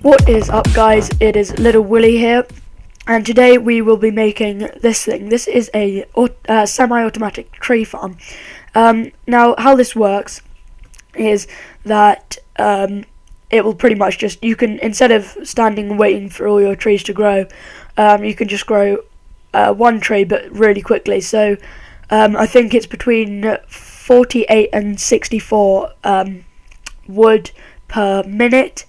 What is up, guys? It is LittleWilly here, and today we will be making this thing. This is a semi-automatic tree farm. Now, how this works is that it will pretty much just, you can, instead of standing and waiting for all your trees to grow, you can just grow one tree, but really quickly. So I think it's between 48 and 64 wood per minute.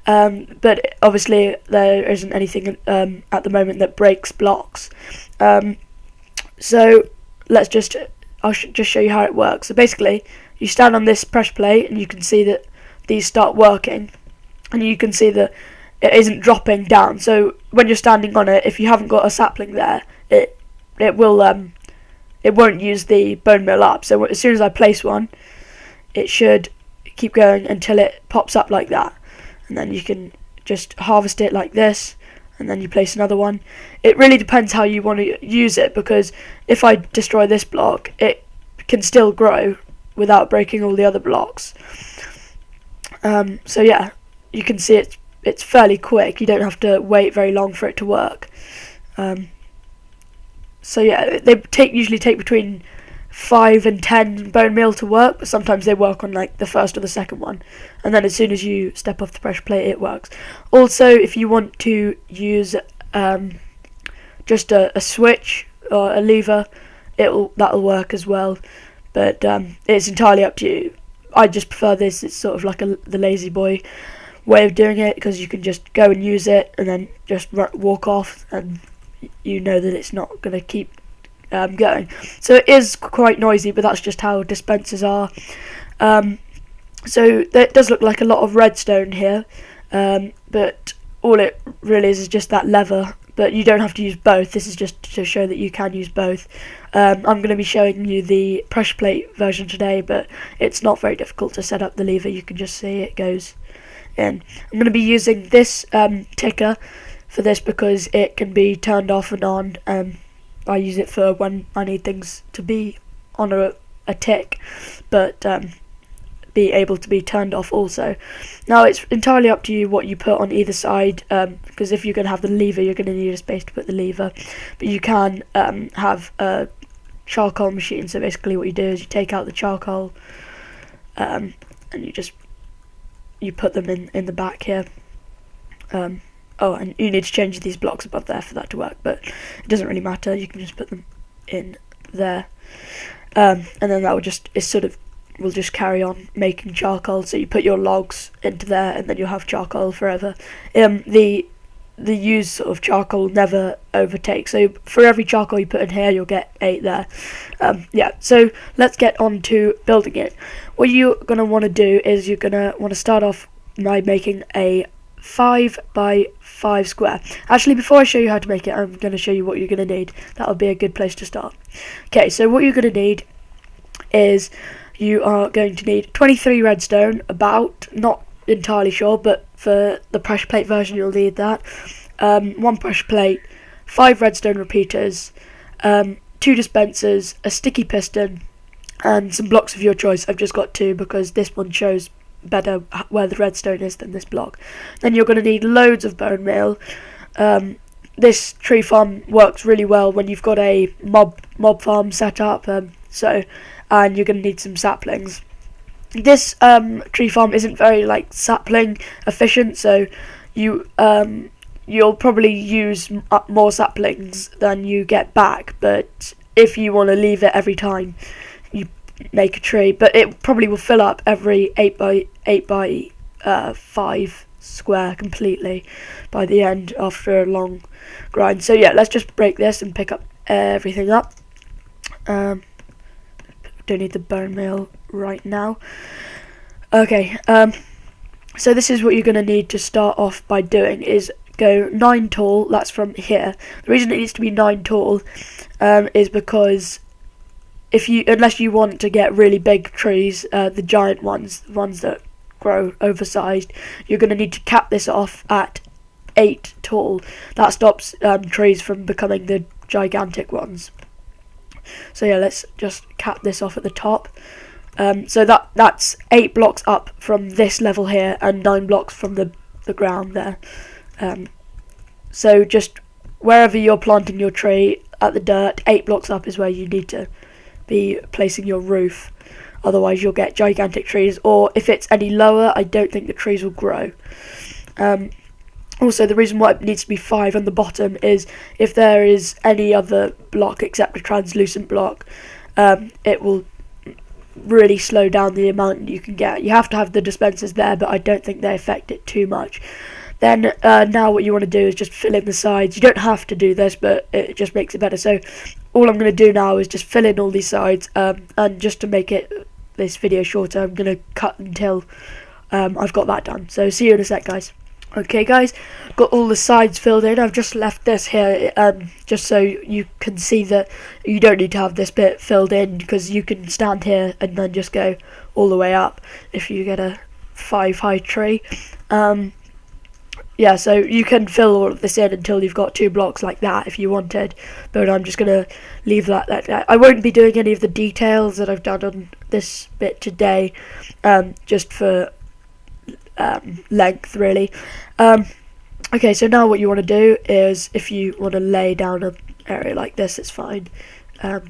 But obviously there isn't anything at the moment that breaks blocks. So I'll just show you how it works. So basically, you stand on this pressure plate and you can see that these start working, and you can see that it isn't dropping down. So when you're standing on it, if you haven't got a sapling there, it won't use the bone meal up. So as soon as I place one, it should keep going until it pops up like that. And then you can just harvest it like this, and then you place another one. It really depends how you want to use it, because if I destroy this block, it can still grow without breaking all the other blocks. So yeah, you can see it's fairly quick. You don't have to wait very long for it to work. So yeah, they usually take between 5 and 10 bone meal to work, but sometimes they work on like the first or the second one, and then as soon as you step off the pressure plate, it works. Also, if you want to use just a switch or a lever, that'll work as well, but it's entirely up to you. I just prefer this. It's sort of like the lazy boy way of doing it, because you can just go and use it and then just walk off, and you know that it's not going to keep going. So it is quite noisy, but that's just how dispensers are. So it does look like a lot of redstone here, but all it really is just that lever, but you don't have to use both. This is just to show that you can use both. I'm going to be showing you the pressure plate version today, but it's not very difficult to set up the lever. You can just see it goes in. I'm going to be using this ticker for this because it can be turned off and on. I use it for when I need things to be on a tick, but be able to be turned off also. Now, it's entirely up to you what you put on either side, because if you're going to have the lever, you're going to need a space to put the lever. But you can have a charcoal machine. So basically what you do is you take out the charcoal, and you put them in the back here. Oh, and you need to change these blocks above there for that to work, but it doesn't really matter. You can just put them in there, and then that will just carry on making charcoal. So you put your logs into there, and then you'll have charcoal forever. The use of charcoal never overtakes. So for every charcoal you put in here, you'll get 8 there. Yeah. So let's get on to building it. What you're gonna want to do is you're gonna want to start off by making a 5 by 5 square. Actually, before I show you how to make it, I'm going to show you what you're going to need. That'll be a good place to start. Okay, so what you're going to need is you are going to need 23 redstone, not entirely sure, but for the pressure plate version you'll need that. 1 pressure plate, 5 redstone repeaters, 2 dispensers, a sticky piston, and some blocks of your choice. I've just got 2 because this one shows better where the redstone is than this block. Then you're going to need loads of bone meal. This tree farm works really well when you've got a mob farm set up, and you're going to need some saplings. This tree farm isn't very sapling efficient, so you'll probably use more saplings than you get back, but if you want to leave it every time you make a tree, but it probably will fill up every 8 by 5 square completely by the end after a long grind. So yeah, let's just break this and pick up everything up. Don't need the bone meal right now. Okay, so this is what you're going to need to start off by doing, is go 9 tall. That's from here. The reason it needs to be 9 tall is because unless you want to get really big trees, the giant ones, the ones that grow oversized, you're going to need to cap this off at 8 tall. That stops trees from becoming the gigantic ones. So yeah, let's just cap this off at the top. So that's 8 blocks up from this level here, and 9 blocks from the the ground there. So just wherever you're planting your tree at the dirt, 8 blocks up is where you need to be placing your roof. Otherwise you'll get gigantic trees, or if it's any lower, I don't think the trees will grow. Also, the reason why it needs to be 5 on the bottom is if there is any other block except a translucent block, it will really slow down the amount you can get. You have to have the dispensers there, but I don't think they affect it too much. Then now what you want to do is just fill in the sides. You don't have to do this, but it just makes it better. So all I'm going to do now is just fill in all these sides, and just to make this video shorter, I'm going to cut until I've got that done. So see you in a sec, guys. Okay guys, got all the sides filled in. I've just left this here just so you can see that you don't need to have this bit filled in, because you can stand here and then just go all the way up if you get a 5 high tree. Yeah, so you can fill all of this in until you've got 2 blocks like that if you wanted, but I'm just going to leave that like that. I won't be doing any of the details that I've done on this bit today, just for length really. Okay, so now what you want to do is, if you want to lay down an area like this, it's fine, but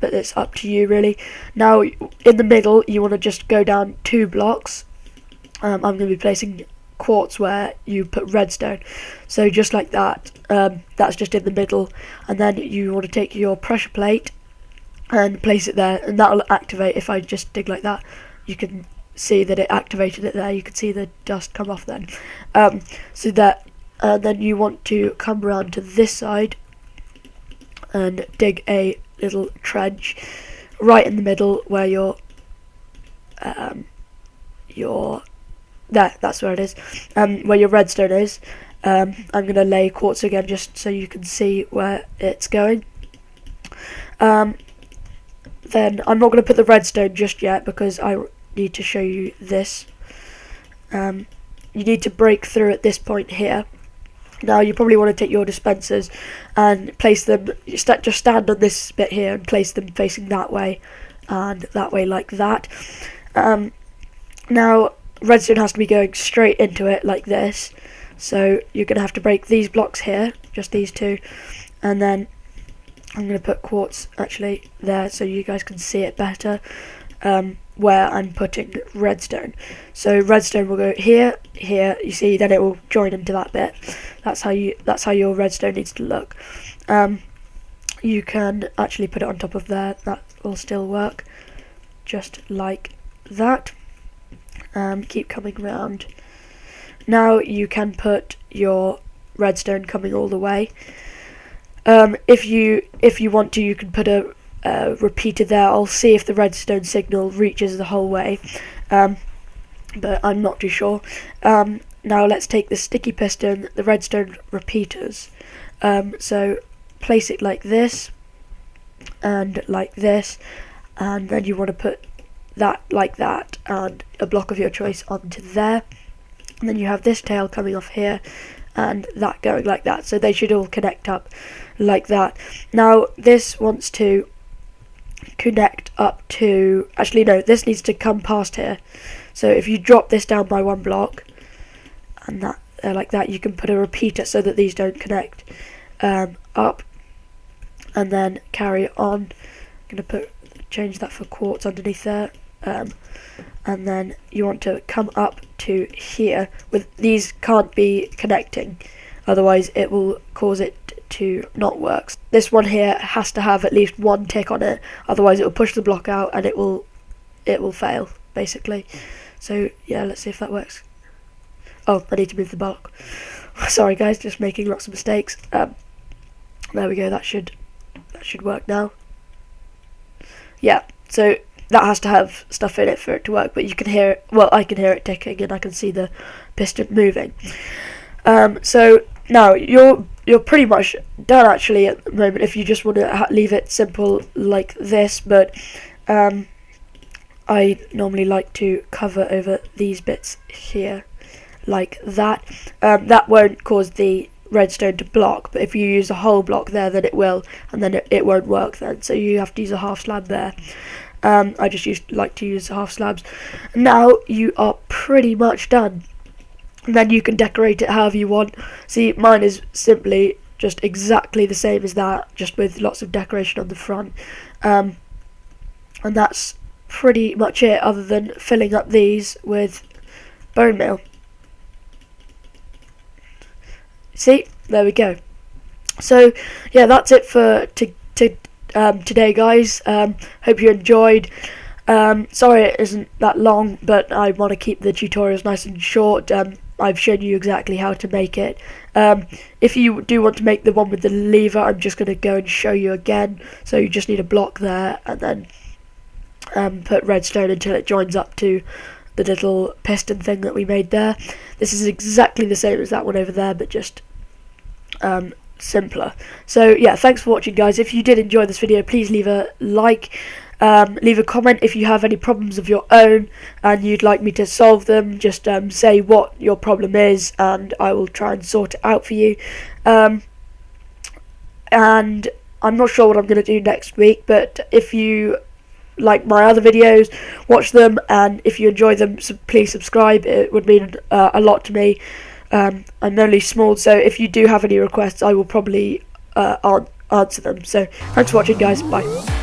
it's up to you really. Now in the middle you want to just go down 2 blocks. I'm going to be placing quartz where you put redstone, so just like that. That's just in the middle, and then you want to take your pressure plate and place it there, and that will activate. If I just dig like that, you can see that it activated it there. You can see the dust come off then. So that then you want to come around to this side and dig a little trench right in the middle where that's where it is, where your redstone is. I'm going to lay quartz again just so you can see where it's going. Then I'm not going to put the redstone just yet, because I need to show you this. You need to break through at this point here. Now you probably want to take your dispensers and place them, just stand on this bit here and place them facing that way and that way like that. Now redstone has to be going straight into it like this, so you're going to have to break these blocks here, just these 2, and then I'm going to put quartz actually there so you guys can see it better, where I'm putting redstone. So redstone will go here, here, you see, then it will join into that bit. That's how your redstone needs to look. You can actually put it on top of there, that will still work, just like that. Keep coming round. Now you can put your redstone coming all the way. If you want to, you can put a repeater there. I'll see if the redstone signal reaches the whole way, but I'm not too sure. Now let's take the sticky piston, the redstone repeaters. So place it like this and like this, and then you want to put that like that and a block of your choice onto there, and then you have this tail coming off here and that going like that, so they should all connect up like that. Now this wants to connect up to, actually no, this needs to come past here. So if you drop this down by 1 block and that like that, you can put a repeater so that these don't connect up, and then carry on. I'm going to change that for quartz underneath there, and then you want to come up to here. With these can't be connecting, otherwise it will cause it to not work. This one here has to have at least 1 tick on it, otherwise it will push the block out and it will fail basically. So yeah, let's see if that works. Oh, I need to move the block. Sorry guys, just making lots of mistakes. There we go, that should work now. Yeah, so that has to have stuff in it for it to work, but you can hear it, well, I can hear it ticking and I can see the piston moving. So now you're pretty much done actually at the moment, if you just want to leave it simple like this, but I normally like to cover over these bits here like that. That won't cause the redstone to block, but if you use a whole block there, then it will, and then it won't work then, so you have to use a half slab there. I just like to use half slabs. Now you are pretty much done. and then you can decorate it however you want. See, mine is simply just exactly the same as that, just with lots of decoration on the front, and that's pretty much it, other than filling up these with bone meal. See, there we go. So yeah, that's it for today, guys. Hope you enjoyed. Sorry it isn't that long, but I want to keep the tutorials nice and short. I've shown you exactly how to make it. If you do want to make the one with the lever, I'm just going to go and show you again. So you just need a block there, and then put redstone until it joins up to the little piston thing that we made there. This is exactly the same as that one over there, but just simpler. So yeah, thanks for watching, guys. If you did enjoy this video, please leave a like, leave a comment if you have any problems of your own and you'd like me to solve them. Just say what your problem is and I will try and sort it out for you. And I'm not sure what I'm going to do next week, but if you like my other videos, watch them, and if you enjoy them, please subscribe. It would mean a lot to me. I'm only small, so if you do have any requests, I will probably answer them. So thanks for watching, guys. Bye.